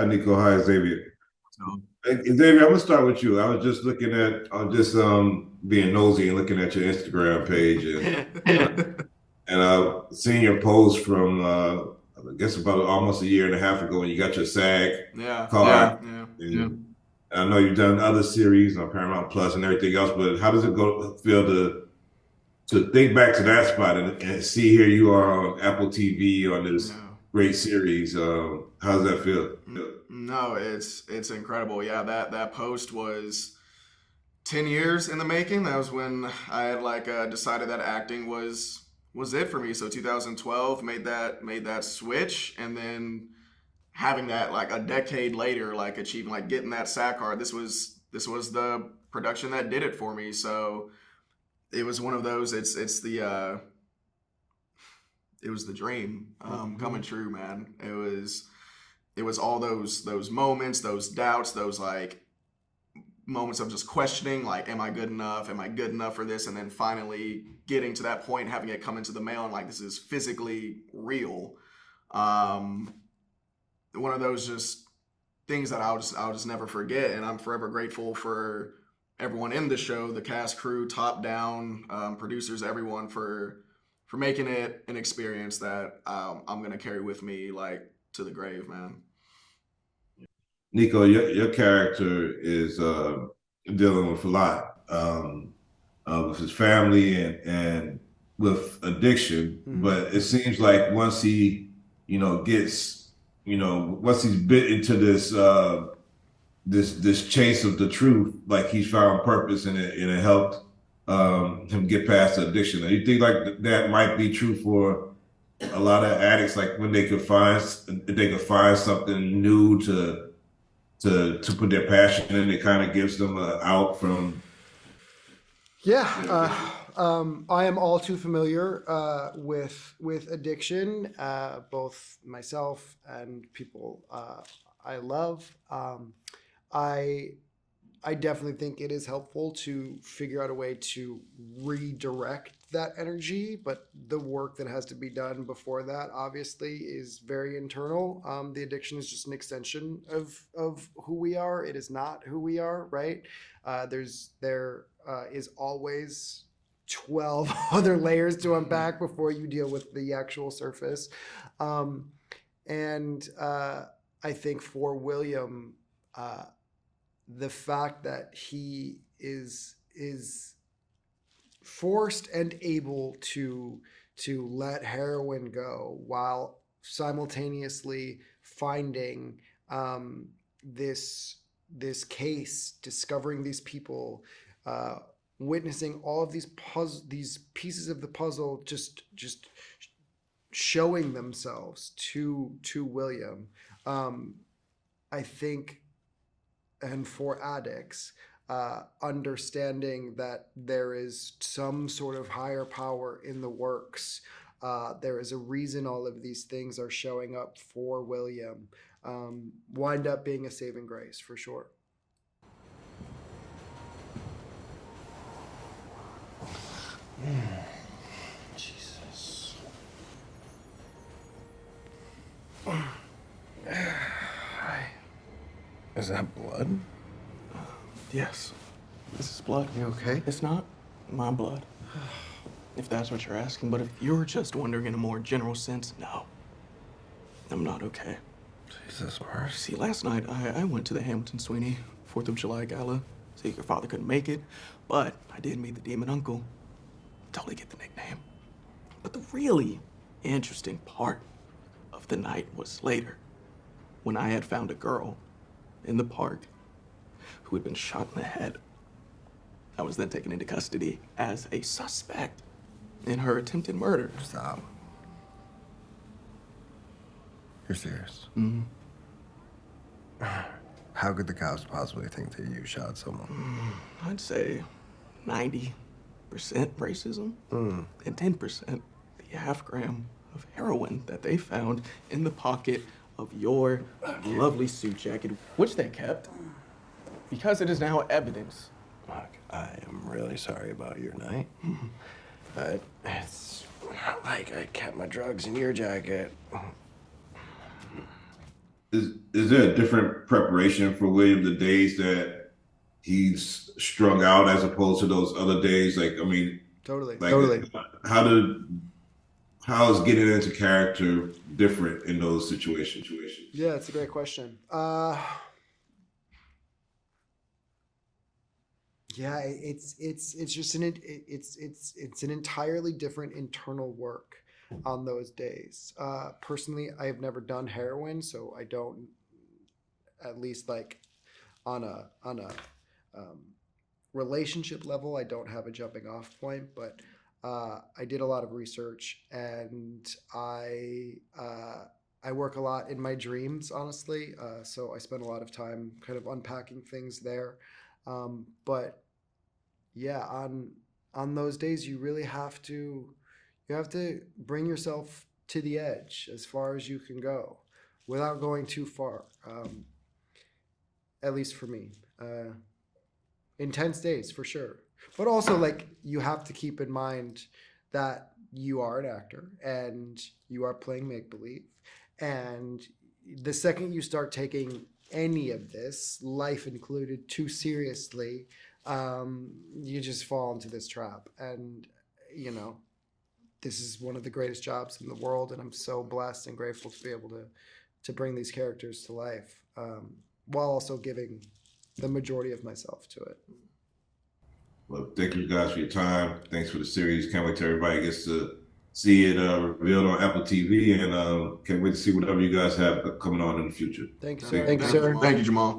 Hi, Nico. Hi, Xavier. So, Hey, Xavier, I'm gonna start with you. I was just being nosy and looking at your Instagram page, and seen your post from I guess about almost a year and a half ago when you got your SAG yeah, card. yeah, yeah, yeah. And I know you've done other series on Paramount Plus and everything else, but how does it feel to think back to that spot and see here you are on Apple TV on this No, great series? How does that feel? no, it's incredible. Yeah, that post was 10 years in the making. That was when I had decided that acting was it for me. So 2012 made that switch, and then having that like a decade later, like achieving like getting that SAC card. This was the production that did it for me. So it was one of those. It was the dream coming true, man. It was all those moments, those doubts, those like moments of just questioning, like, am I good enough? Am I good enough for this? And then finally getting to that point, having it come into the mail, and like this is physically real. Um, One of those just things that I'll just never forget, and I'm forever grateful for everyone in the show, the cast, crew, top down, producers, everyone for making it an experience that I'm gonna carry with me like to the grave, man. Nico, your character is dealing with a lot with his family and with addiction. Mhm. But it seems like once he, gets, once he's bit into this chase of the truth, like he's found purpose in it, and it helped him get past the addiction. And you think like that might be true for a lot of addicts, like when they could find something new to put their passion in. It kind of gives them a out from. Yeah, I am all too familiar with addiction, both myself and people I love. I I definitely think it is helpful to figure out a way to redirect that energy, but the work that has to be done before that obviously is very internal. The addiction is just an extension of who we are. It is not who we are, right? There is always 12 other layers to unpack before you deal with the actual surface. Um, and I think for William, uh, the fact that he is forced and able to let heroin go while simultaneously finding this case, discovering these people, uh, witnessing all of these pieces of the puzzle just showing themselves to William. Um, I think, and for addicts, understanding that there is some sort of higher power in the works. There is a reason all of these things are showing up for William. Wind up being a saving grace for sure. Jesus. Is that blood? Yes, this is blood. You okay? It's not my blood, if that's what you're asking. But if you're just wondering in a more general sense, no, I'm not okay. Jesus, Mars. See, last night I went to the Hamilton Sweeney 4th of July gala. See, your father couldn't make it, but I did meet the demon uncle. Totally get the nickname. But the really interesting part of the night was later, when I had found a girl in the park who had been shot in the head. I was then taken into custody as a suspect in her attempted murder. Stop. You're serious? Mm-hmm. How could the cops possibly think that you shot someone? I'd say 90% racism and 10% the half gram of heroin that they found in the pocket of your lovely suit jacket, which they kept because it is now evidence. Look, I am really sorry about your night. But it's not like I kept my drugs in your jacket. is there a different preparation for William the days that he's strung out as opposed to those other days? Like, I mean, Totally. like how did how is getting into character different in those situations? Yeah, it's a great question. Yeah, it's just it's an entirely different internal work on those days. Personally, I have never done heroin, so I don't, at least like on a relationship level, I don't have a jumping off point. But I did a lot of research, and I work a lot in my dreams, honestly. So I spend a lot of time kind of unpacking things there. But yeah, on those days, you have to bring yourself to the edge as far as you can go, without going too far. At least for me, intense days for sure. But also, like, you have to keep in mind that you are an actor and you are playing make believe, and the second you start taking any of this, life included, too seriously, you just fall into this trap. And you know, this is one of the greatest jobs in the world, and I'm so blessed and grateful to be able to bring these characters to life, while also giving the majority of myself to it. Well, thank you guys for your time. Thanks for the series. Can't wait till everybody gets to see it revealed on Apple TV, and can't wait to see whatever you guys have coming on in the future. Thanks, Thank sir. you. Thank you, Jamal.